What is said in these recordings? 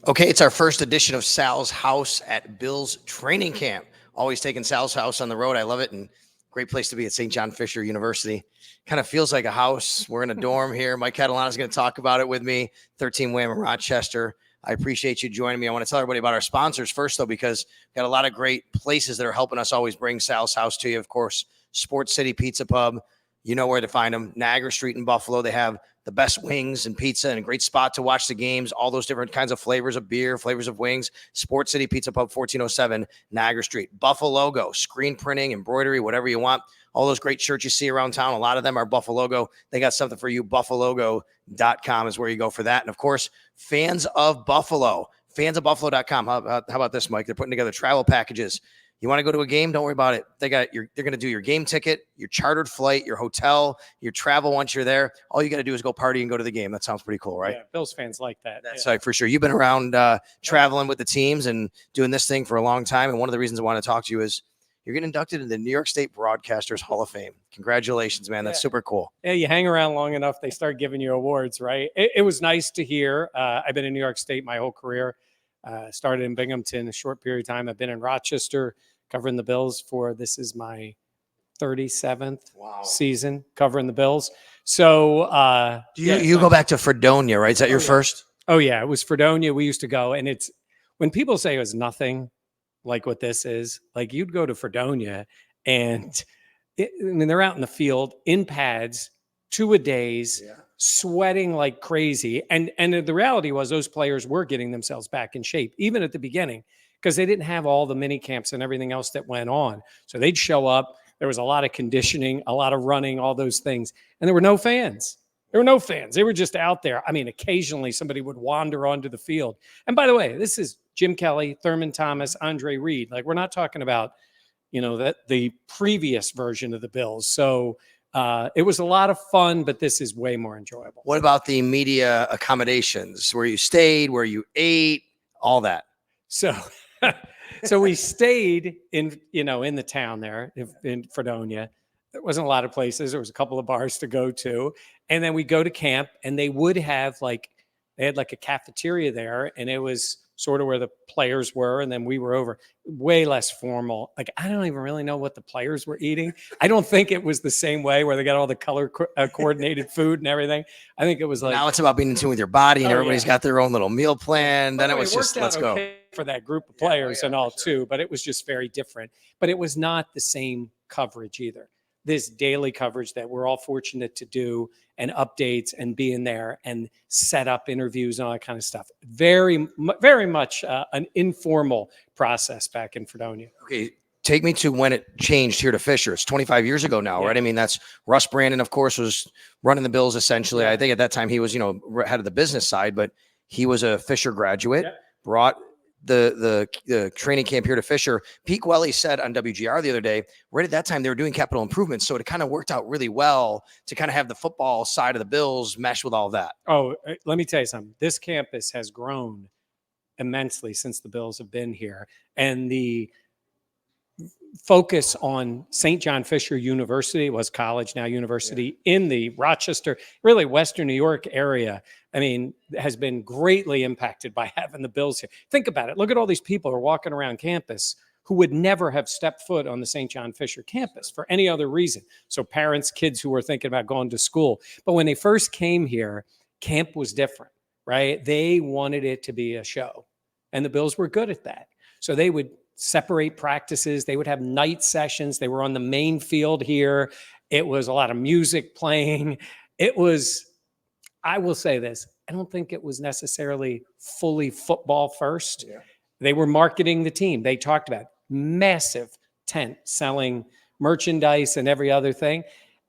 Okay, it's our first edition of Sal's House at Bill's Training Camp. Always taking Sal's House on the road. I love it, and great place to be at St. John Fisher University. Kind of feels like a house. We're in a dorm here. Mike Catalana is going to talk about it with me. 13 Wham in Rochester. I appreciate you joining me. I want to tell everybody about our sponsors first, though, because we've got a lot of great places that are helping us always bring Sal's House to you. Of course, Sports City Pizza Pub. You know where to find them. Niagara Street in Buffalo. They have the best wings and pizza and a great spot to watch the games. All those different kinds of flavors of beer, flavors of wings. Sports City Pizza Pub, 1407 Niagara Street. Buffalo logo, screen printing, embroidery, whatever you want. All those great shirts you see around town, a lot of them are Buffalo logo. They got something for you. Buffalogo.com is where you go for that. And of course, Fans of Buffalo. Fansofbuffalo.com. How about this, Mike? They're putting together travel packages. You want to go to a game? Don't worry about it. They're going to do your game ticket, your chartered flight, your hotel, your travel once you're there. All you got to do is go party and go to the game. That sounds pretty cool, right? Yeah, Bills fans like that. That's right, for sure. You've been around traveling with the teams and doing this thing for a long time. And one of the reasons I want to talk to you is you're getting inducted into the New York State Broadcasters Hall of Fame. Congratulations, man. That's super cool. Yeah, you hang around long enough, they start giving you awards, right? It was nice to hear. I've been in New York State my whole career. Started in Binghamton a short period of time. I've been in Rochester covering the Bills this is my 37th season covering the Bills. So you go back to Fredonia, right? Is that your first? Oh yeah, it was Fredonia. We used to go, and it's when people say it was nothing like what this is, like you'd go to Fredonia and they're out in the field in pads, 2-a-days, sweating like crazy. And the reality was those players were getting themselves back in shape, even at the beginning, because they didn't have all the mini camps and everything else that went on. So they'd show up. There was a lot of conditioning, a lot of running, all those things. And there were no fans. There were no fans. They were just out there. I mean, occasionally somebody would wander onto the field. And by the way, this is Jim Kelly, Thurman Thomas, Andre Reed. Like, we're not talking about, the previous version of the Bills. So it was a lot of fun, but this is way more enjoyable. What about the media accommodations? Where you stayed, where you ate, all that? So we stayed in the town there in Fredonia. There wasn't a lot of places. There was a couple of bars to go to. And then we go to camp, and they would have they had a cafeteria there, and it was sort of where the players were. And then we were over, way less formal. Like, I don't even really know what the players were eating. I don't think it was the same way where they got all the color coordinated food and everything. I think it was like, now it's about being in tune with your body, and everybody's got their own little meal plan. Then it was just, let's go. For that group of players and all too, but it was just very different. But it was not the same coverage either. This daily coverage that we're all fortunate to do, and updates and be in there and set up interviews and all that kind of stuff. Very, very much an informal process back in Fredonia. Okay. Take me to when it changed here to Fisher. It's 25 years ago now, right? I mean, that's Russ Brandon, of course, was running the Bills essentially. I think at that time he was, head of the business side, but he was a Fisher graduate, brought the training camp here to Fisher. Pete Gwelly said on WGR the other day, right at that time, they were doing capital improvements. So it kind of worked out really well to kind of have the football side of the Bills mesh with all of that. Oh, let me tell you something. This campus has grown immensely since the Bills have been here. And the focus on St. John Fisher University, was college, now university, in the Rochester, really Western New York area, I mean, has been greatly impacted by having the Bills here. Think about it. Look at all these people who are walking around campus who would never have stepped foot on the St. John Fisher campus for any other reason. So parents, kids who were thinking about going to school. But when they first came here, camp was different, right? They wanted it to be a show. And the Bills were good at that. So they would separate practices. They would have night sessions. They were on the main field here. It was a lot of music playing. It was, I will say this, I don't think it was necessarily fully football first. Yeah. They were marketing the team. They talked about massive tent selling merchandise and every other thing.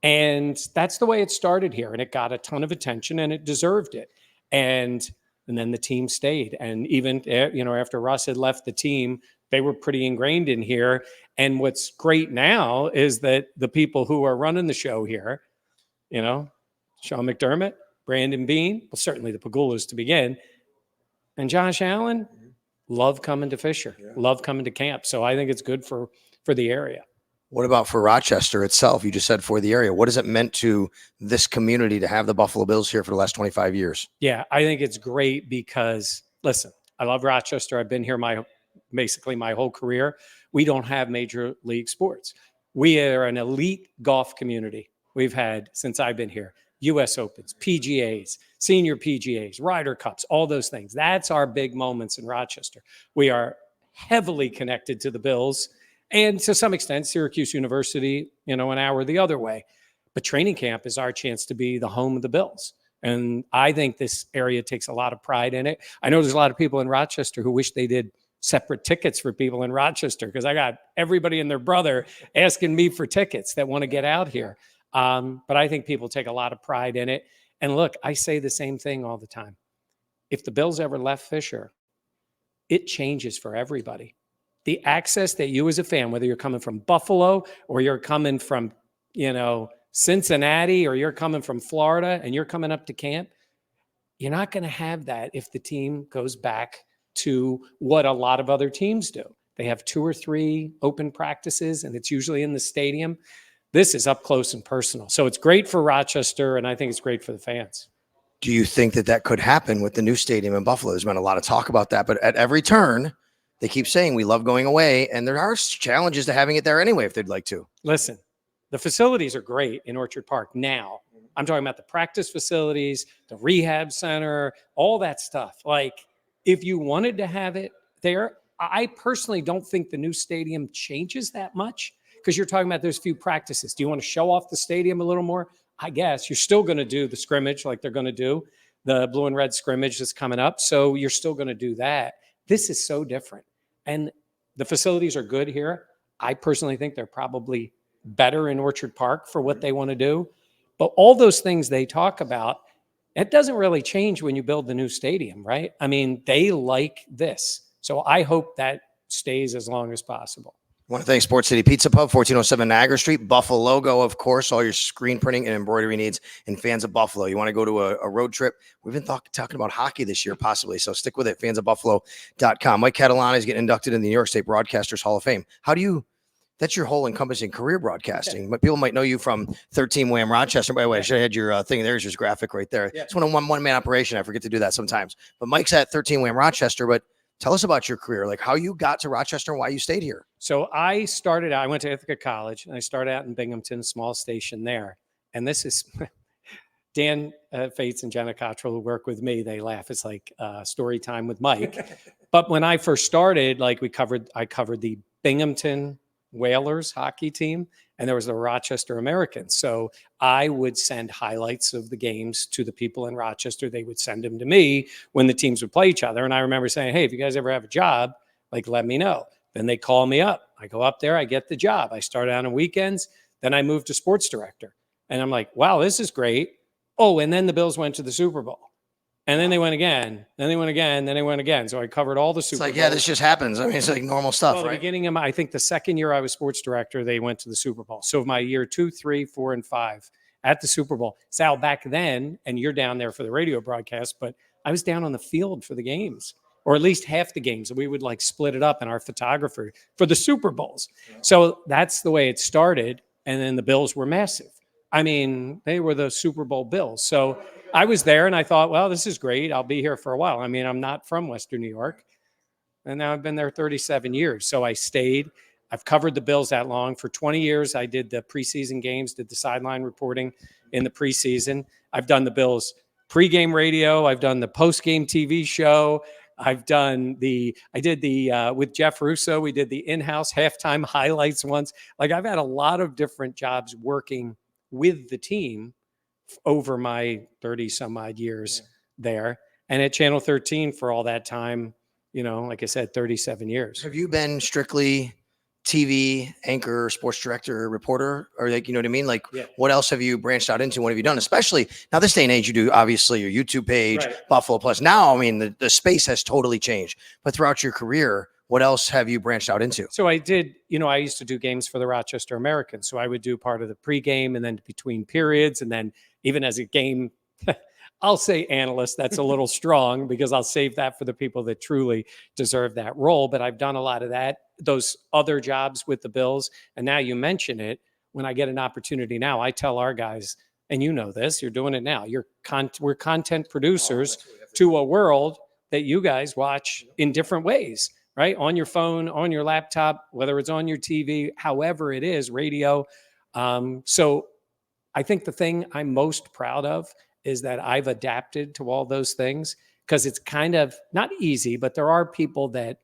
And that's the way it started here. And it got a ton of attention, and it deserved it. And then the team stayed. And even, after Russ had left the team, they were pretty ingrained in here. And what's great now is that the people who are running the show here, Sean McDermott, Brandon Beane, well, certainly the Pagulas to begin, and Josh Allen, love coming to Fisher, love coming to camp. So I think it's good for the area. What about for Rochester itself? You just said for the area. What has it meant to this community to have the Buffalo Bills here for the last 25 years? Yeah, I think it's great because, listen, I love Rochester. I've been here basically my whole career. We don't have major league sports. We are an elite golf community. We've had, since I've been here, US Opens, PGAs, senior PGAs, Ryder Cups, all those things. That's our big moments in Rochester. We are heavily connected to the Bills and to some extent Syracuse University, an hour the other way. But training camp is our chance to be the home of the Bills. And I think this area takes a lot of pride in it. I know there's a lot of people in Rochester who wish they did separate tickets for people in Rochester, because I got everybody and their brother asking me for tickets that want to get out here. But I think people take a lot of pride in it. And look, I say the same thing all the time. If the Bills ever left Fisher, it changes for everybody. The access that you as a fan, whether you're coming from Buffalo or you're coming from, Cincinnati, or you're coming from Florida and you're coming up to camp, you're not going to have that if the team goes back to what a lot of other teams do. They have 2 or 3 open practices, and it's usually in the stadium. This is up close and personal. So it's great for Rochester, and I think it's great for the fans. Do you think that could happen with the new stadium in Buffalo? There's been a lot of talk about that, but at every turn, they keep saying we love going away, and there are challenges to having it there anyway if they'd like to. Listen, the facilities are great in Orchard Park now. I'm talking about the practice facilities, the rehab center, all that stuff. Like, if you wanted to have it there, I personally don't think the new stadium changes that much, because you're talking about those few practices. Do you want to show off the stadium a little more? I guess you're still going to do the scrimmage like they're going to do, the blue and red scrimmage that's coming up. So you're still going to do that. This is so different. And the facilities are good here. I personally think they're probably better in Orchard Park for what they want to do. But all those things they talk about, it doesn't really change when you build the new stadium, right? I mean, they like this. So I hope that stays as long as possible. I want to thank Sports City Pizza Pub, 1407 Niagara Street, Buffalo logo, of course, all your screen printing and embroidery needs, and fans of Buffalo. You want to go to a road trip? We've been talking about hockey this year, possibly, so stick with it, fansofbuffalo.com. Mike Catalana is getting inducted in the New York State Broadcasters Hall of Fame. That's your whole encompassing career broadcasting. But people might know you from 13 Wham Rochester. By the way, I should have had your thing. There's your graphic right there. Yeah. It's one-man operation. I forget to do that sometimes. But Mike's at 13 Wham Rochester. But tell us about your career, like how you got to Rochester and why you stayed here. So I went to Ithaca College, and I started out in Binghamton, small station there. And this is Dan Fates and Jenna Cottrell, who work with me. They laugh. It's like story time with Mike. But when I first started, I covered the Binghamton Whalers hockey team, and there was the Rochester Americans. So I would send highlights of the games to the people in Rochester. They would send them to me when the teams would play each other. And I remember saying, hey, if you guys ever have a job, let me know. Then they call me up. I go up there, I get the job. I start out on weekends. Then I moved to sports director. And I'm like, wow, this is great. Oh, and then the Bills went to the Super Bowl. And then they went again. Then they went again. Then they went again. So I covered all the Super Bowls. It's like, yeah, this just happens. I mean, it's like normal stuff, right? The beginning of I think the second year I was sports director, they went to the Super Bowl. So my year 2, 3, 4, and 5 at the Super Bowl. Sal, back then, and you're down there for the radio broadcast, but I was down on the field for the games, or at least half the games. We would split it up in our photographer for the Super Bowls. So that's the way it started. And then the Bills were massive. I mean, they were the Super Bowl Bills. So I was there and I thought, well, this is great. I'll be here for a while. I mean, I'm not from Western New York. And now I've been there 37 years. So I stayed. I've covered the Bills that long. For 20 years, I did the preseason games, did the sideline reporting in the preseason. I've done the Bills pregame radio. I've done the postgame TV show. I did with Jeff Russo, we did the in-house halftime highlights once. I've had a lot of different jobs working with the team over my 30 some odd years there. And at Channel 13 for all that time, like I said, 37 years. Have you been strictly TV anchor, sports director, reporter, or you know what I mean? What else have you branched out into? What have you done? Especially now this day and age, you do obviously your YouTube page, right. Buffalo Plus. Now, I mean, the space has totally changed, but throughout your career, what else have you branched out into? So I did, I used to do games for the Rochester Americans. So I would do part of the pregame and then between periods. And then even as a game, I'll say analyst, that's a little strong because I'll save that for the people that truly deserve that role. But I've done a lot of that, those other jobs with the Bills. And now you mention it, when I get an opportunity now, I tell our guys, and you know this, you're doing it now. We're content producers to a world that you guys watch in different ways, right? On your phone, on your laptop, whether it's on your TV, however it is, radio. So I think the thing I'm most proud of is that I've adapted to all those things, because it's kind of not easy, but there are people that,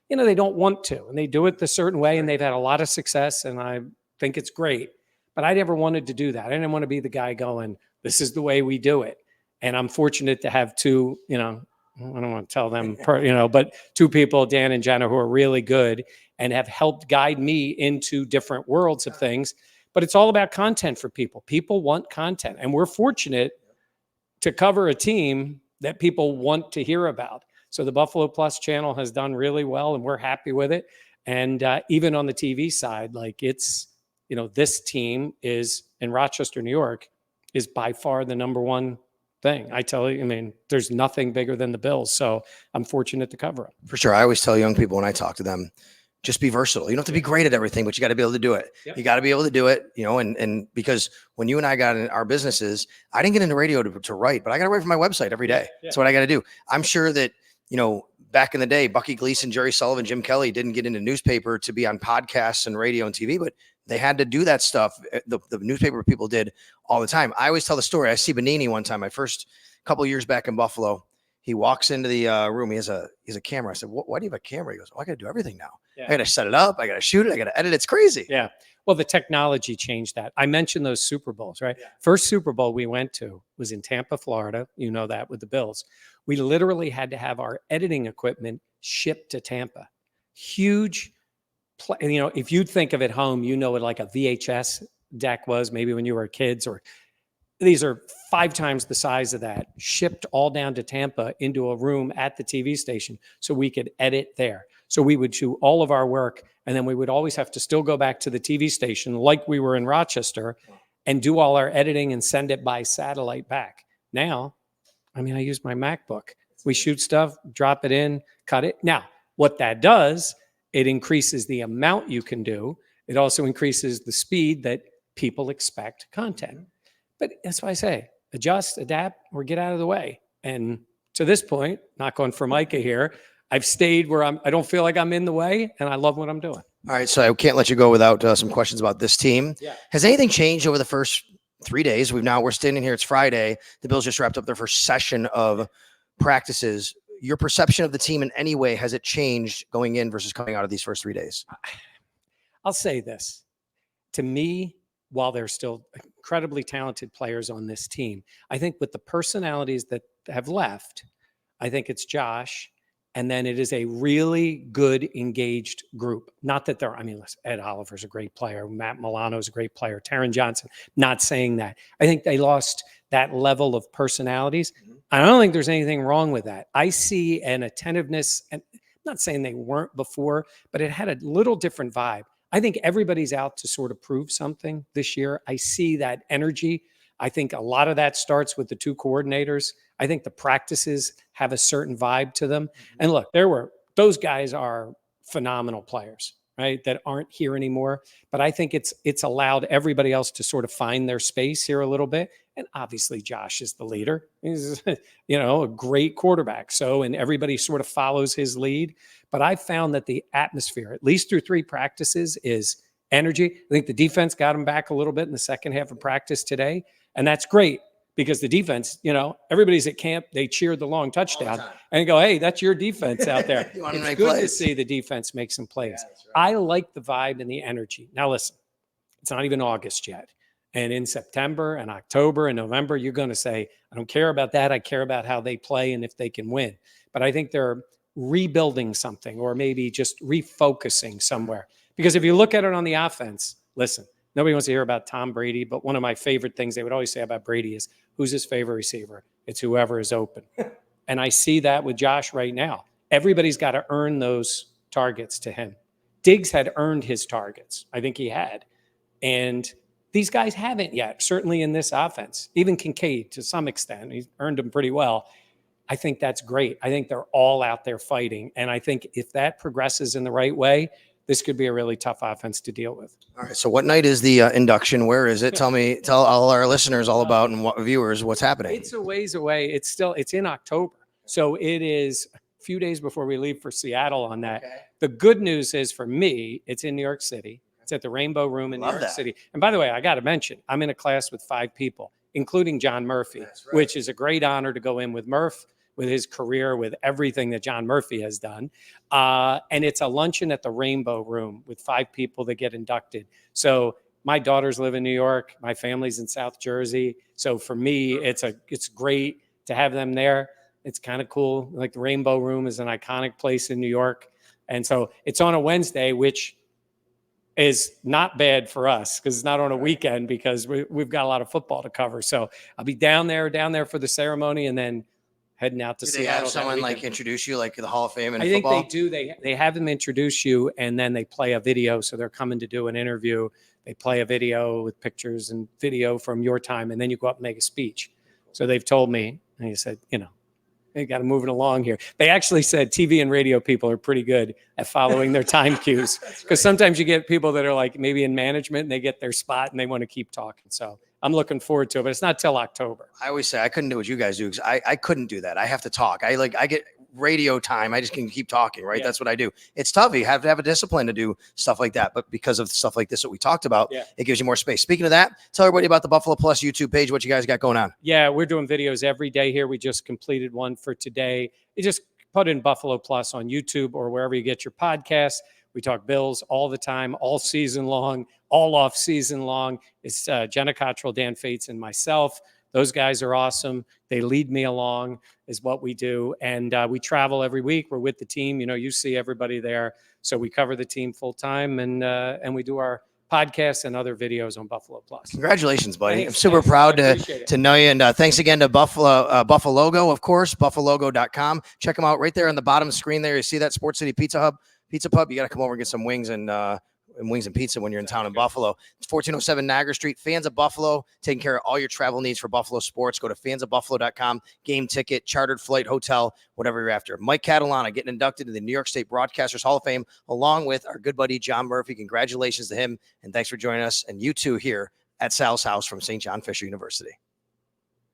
they don't want to, and they do it the certain way, and they've had a lot of success, and I think it's great. But I never wanted to do that. I didn't want to be the guy going, this is the way we do it. And I'm fortunate to have two, I don't want to tell them, but two people, Dan and Jenna, who are really good and have helped guide me into different worlds of things. But it's all about content for people. People want content. And we're fortunate to cover a team that people want to hear about. So the Buffalo Plus channel has done really well, and we're happy with it. And even on the TV side, like it's, this team is in Rochester, New York, is by far the number one thing. I tell you, there's nothing bigger than the Bills. So I'm fortunate to cover it. For sure. I always tell young people when I talk to them, just be versatile. You don't have to be great at everything, but you got to be able to do it. Yep. You got to be able to do it, and because when you and I got in our businesses, I didn't get into radio to write, but I got to write for my website every day. Yeah. That's what I got to do. I'm sure that, back in the day, Bucky Gleason, Jerry Sullivan, Jim Kelly didn't get into newspaper to be on podcasts and radio and TV, but they had to do that stuff. The newspaper people did all the time. I always tell the story. I see Benini one time, my first couple of years back in Buffalo. He walks into the room. He has a camera. I said, why do you have a camera? He goes, I got to do everything now. Yeah. I got to set it up. I got to shoot it. I got to edit. It's crazy. Yeah. Well, the technology changed that. I mentioned those Super Bowls, right? Yeah. First Super Bowl we went to was in Tampa, Florida. You know that, with the Bills. We literally had to have our editing equipment shipped to Tampa. Huge. If you'd think of it home, what like a VHS deck was maybe when you were kids, or these are 5 times the size of that, shipped all down to Tampa into a room at the TV station so we could edit there. So we would do all of our work, and then we would always have to still go back to the TV station like we were in Rochester and do all our editing and send it by satellite back. Now, I use my MacBook. We shoot stuff, drop it in, cut it. Now, what that does, it increases the amount you can do. It also increases the speed that people expect content. But that's why I say, adjust, adapt, or get out of the way. And to this point, not going for Micah here, I've stayed where I don't feel like I'm in the way, and I love what I'm doing. All right, so I can't let you go without some questions about this team. Yeah. Has anything changed over the first 3 days? We're standing here. It's Friday. The Bills just wrapped up their first session of practices. Your perception of the team in any way, has it changed going in versus coming out of these first 3 days? I'll say this. To me, while there's still incredibly talented players on this team, I think with the personalities that have left, I think it's Josh, and then it is a really good, engaged group. Not that listen, Ed Oliver's a great player. Matt Milano's a great player. Taron Johnson, not saying that. I think they lost that level of personalities. I don't think there's anything wrong with that. I see an attentiveness, and I'm not saying they weren't before, but it had a little different vibe. I think everybody's out to sort of prove something this year. I see that energy. I think a lot of that starts with the 2 coordinators. I think the practices have a certain vibe to them. And look, those guys are phenomenal players, right? That aren't here anymore. But I think it's allowed everybody else to sort of find their space here a little bit. And obviously Josh is the leader. He's, a great quarterback. And everybody sort of follows his lead. But I found that the atmosphere, at least through 3 practices, is energy. I think the defense got him back a little bit in the second half of practice today. And that's great, because the defense, everybody's at camp, they cheered the long touchdown and go, hey, that's your defense out there. It's good to see the defense make some plays. Yeah, right. I like the vibe and the energy. Now, listen, it's not even August yet. And in September and October and November, you're going to say, I don't care about that. I care about how they play and if they can win. But I think they're rebuilding something, or maybe just refocusing somewhere. Because if you look at it on the offense, listen, nobody wants to hear about Tom Brady, but one of my favorite things they would always say about Brady is, who's his favorite receiver? It's whoever is open. And I see that with Josh right now. Everybody's got to earn those targets to him. Diggs had earned his targets. I think he had. And these guys haven't yet, certainly in this offense. Even Kincaid, to some extent, he's earned them pretty well. I think that's great. I think they're all out there fighting. And I think if that progresses in the right way, this could be a really tough offense to deal with. All right. So what night is the induction? Where is it? Tell all our listeners all about, and viewers, what's happening. It's a ways away. It's in October. So it is a few days before we leave for Seattle on that. Okay. The good news is for me, it's in New York City. It's at the Rainbow Room in New Love York that. City. And by the way, I got to mention, I'm in a class with 5 people, including John Murphy, That's right. which is a great honor to go in with Murph, with his career, with everything that John Murphy has done. And it's a luncheon at the Rainbow Room with 5 people that get inducted. So my daughters live in New York. My family's in South Jersey. So for me, it's great to have them there. It's kind of cool. Like the Rainbow Room is an iconic place in New York. And so it's on a Wednesday, which is not bad for us because it's not on a weekend because we've got a lot of football to cover. So I'll be down there for the ceremony and then heading out to Do they Seattle. have that someone like weekend. introduce you like the Hall of Fame in I think football? they do. They have them introduce you and then they play a video. So they're coming to do an interview. They play a video with pictures and video from your time, and then you go up and make a speech. So they've told me, and he said, they got to move it along here. They actually said TV and radio people are pretty good at following their time cues because sometimes you get people that are like maybe in management and they get their spot and they want to keep talking. So I'm looking forward to it, but it's not till October. I always say I couldn't do what you guys do because I couldn't do that. I have to talk. I get radio time. I just can keep talking, right? Yeah. That's what I do. It's tough. You have to have a discipline to do stuff like that. But because of stuff like this that we talked about, it gives you more space. Speaking of that, tell everybody about the Buffalo Plus YouTube page, what you guys got going on. Yeah, we're doing videos every day here. We just completed one for today. You just put in Buffalo Plus on YouTube or wherever you get your podcasts. We talk Bills all the time, all season long, all off season long. It's Jenna Cottrell, Dan Fates, and myself. Those guys are awesome. They lead me along is what we do. And we travel every week. We're with the team. You see everybody there. So we cover the team full time and we do our podcasts and other videos on Buffalo Plus. Congratulations, buddy. Thanks, I'm super proud to know you. And thanks again to Buffalogo, of course, buffalogo.com. Check them out right there on the bottom of the screen there. You see that Sports City Pizza Pub. You got to come over and get some wings and pizza when you're in town in Buffalo. It's 1407 Niagara Street. Fans of Buffalo, taking care of all your travel needs for Buffalo sports. Go to fansofbuffalo.com. Game ticket, chartered flight, hotel, whatever you're after. Mike Catalana getting inducted to the New York State Broadcasters Hall of Fame, along with our good buddy John Murphy. Congratulations to him, and thanks for joining us. And you too here at Sal's house from St. John Fisher University.